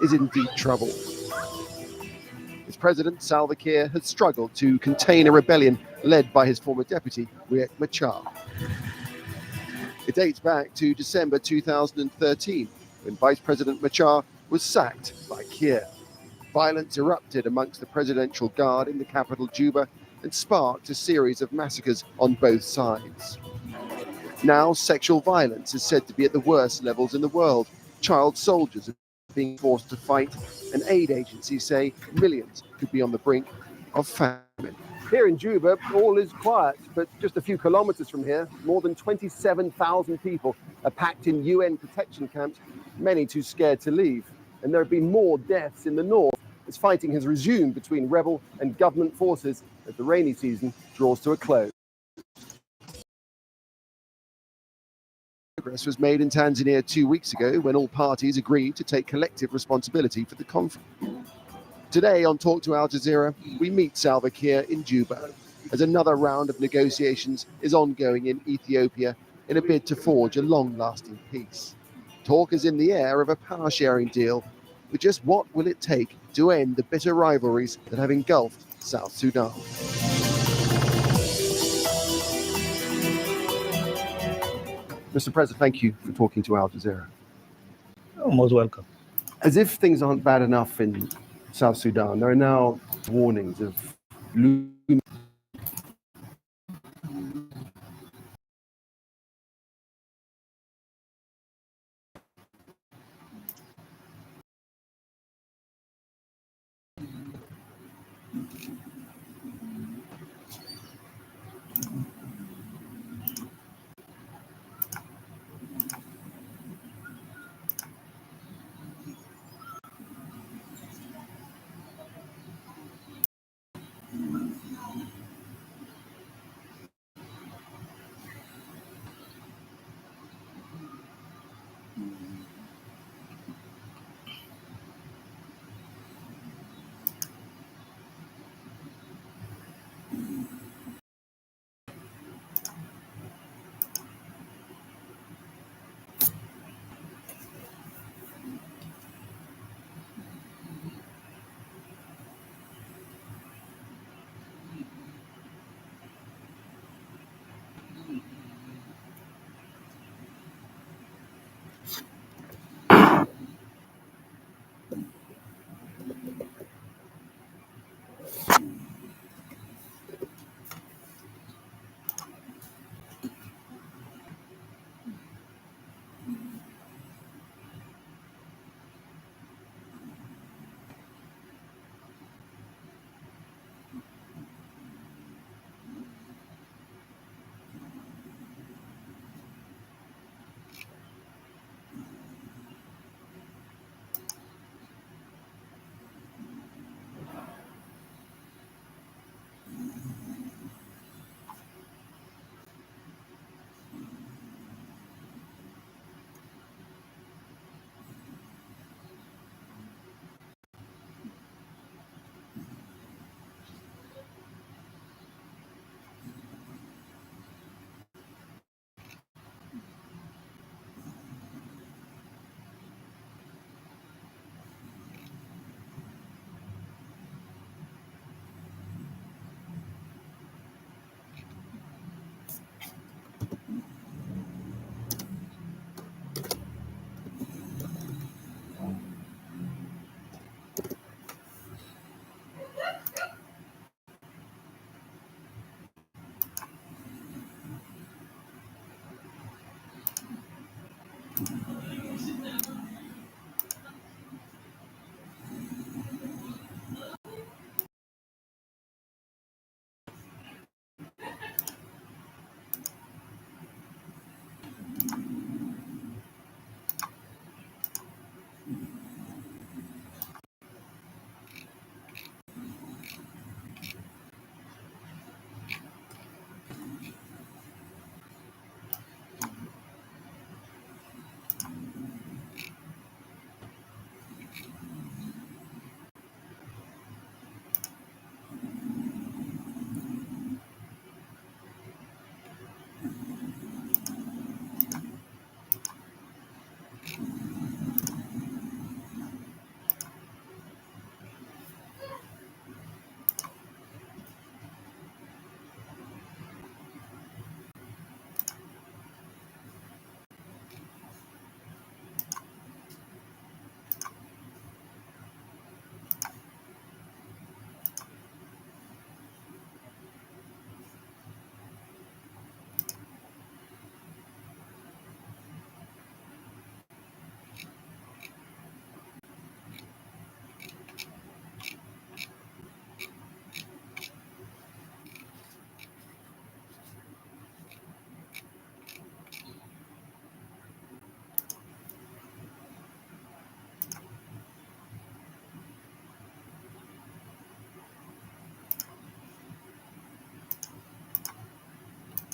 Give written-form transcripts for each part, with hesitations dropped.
is in deep trouble. Its president, Salva Kiir, has struggled to contain a rebellion led by his former deputy, Riek Machar. It dates back to December 2013, when Vice President Machar was sacked by Kiir. Violence erupted amongst the presidential guard in the capital, Juba, and sparked a series of massacres on both sides. Now, sexual violence is said to be at the worst levels in the world. Child soldiers are being forced to fight, and aid agencies say millions could be on the brink of famine. Here in Juba, all is quiet, but just a few kilometers from here, more than 27,000 people are packed in UN protection camps, many too scared to leave. And there have been more deaths in the north as fighting has resumed between rebel and government forces as the rainy season draws to a close. Progress was made in Tanzania 2 weeks ago when all parties agreed to take collective responsibility for the conflict. Today on Talk to Al Jazeera, we meet Salva Kiir in Juba as another round of negotiations is ongoing in Ethiopia in a bid to forge a long-lasting peace. Talk is in the air of a power-sharing deal, but just what will it take to end the bitter rivalries that have engulfed South Sudan? Mr. President, thank you for talking to Al Jazeera. Oh, most welcome. As if things aren't bad enough in South Sudan, there are now warnings of looming.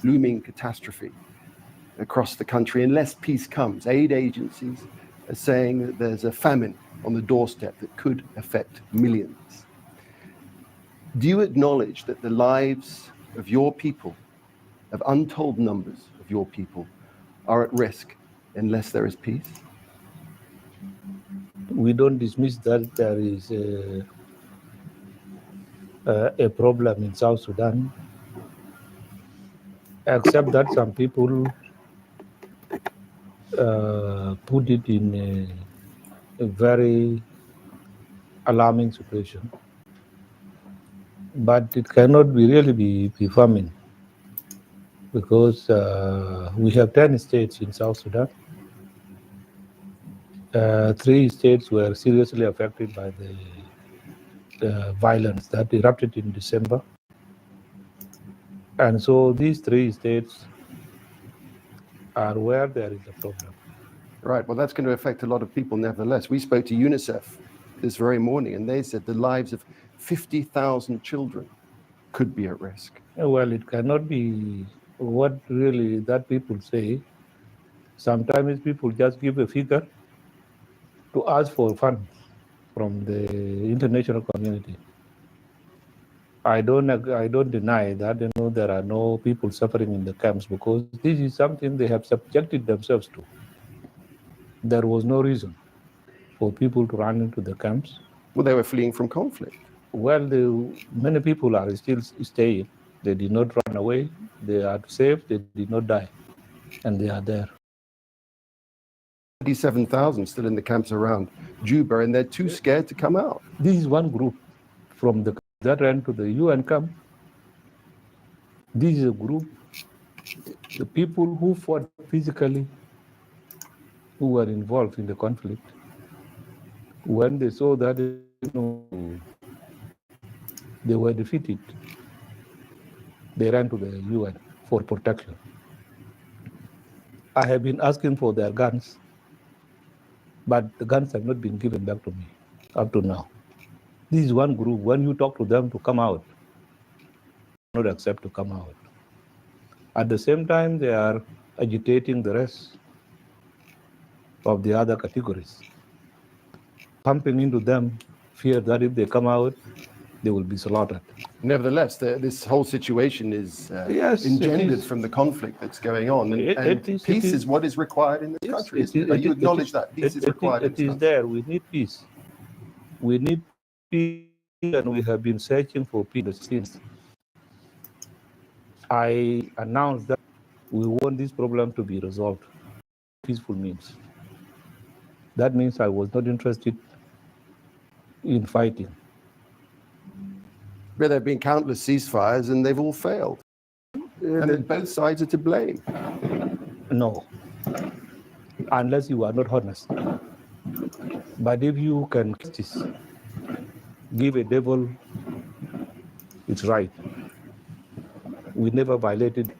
looming catastrophe across the country unless peace comes. Aid agencies are saying that there's a famine on the doorstep that could affect millions. Do you acknowledge that the lives of your people, of untold numbers of your people, are at risk unless there is peace? We don't dismiss that there is a problem in South Sudan, except that some people put it in a very alarming situation. But it cannot really be famine, because we have 10 states in South Sudan. 3 states were seriously affected by the violence that erupted in December. And so these 3 states are where there is a problem. Right, well, that's going to affect a lot of people nevertheless. We spoke to UNICEF this very morning, and they said the lives of 50,000 children could be at risk. Well, it cannot be what really that people say. Sometimes people just give a figure to ask for funds from the international community. I don't deny that there are no people suffering in the camps, because this is something they have subjected themselves to. There was no reason for people to run into the camps. Well, they were fleeing from conflict. Well, many people are still staying. They did not run away. They are safe. They did not die, and they are there. 37,000 still in the camps around Juba, and they're too scared to come out. This is one group from that ran to the UN camp. This is a group, the people who fought physically, who were involved in the conflict. When they saw that they were defeated, they ran to the UN for protection. I have been asking for their guns, but the guns have not been given back to me up to now. This is one group. When you talk to them to come out, they not accept to come out. At the same time, they are agitating the rest of the other categories, pumping into them fear that if they come out, they will be slaughtered. Nevertheless, this whole situation is engendered from the conflict that's going on, and peace is what is required in this country. You acknowledge that peace is required in this country. It is there. We need peace. We need peace, and we have been searching for peace since. I announced that we want this problem to be resolved peaceful means. That means I was not interested in fighting. But there have been countless ceasefires, and they've all failed. And then both sides are to blame. No, unless you are not honest. But if you can give a devil its right, we never violated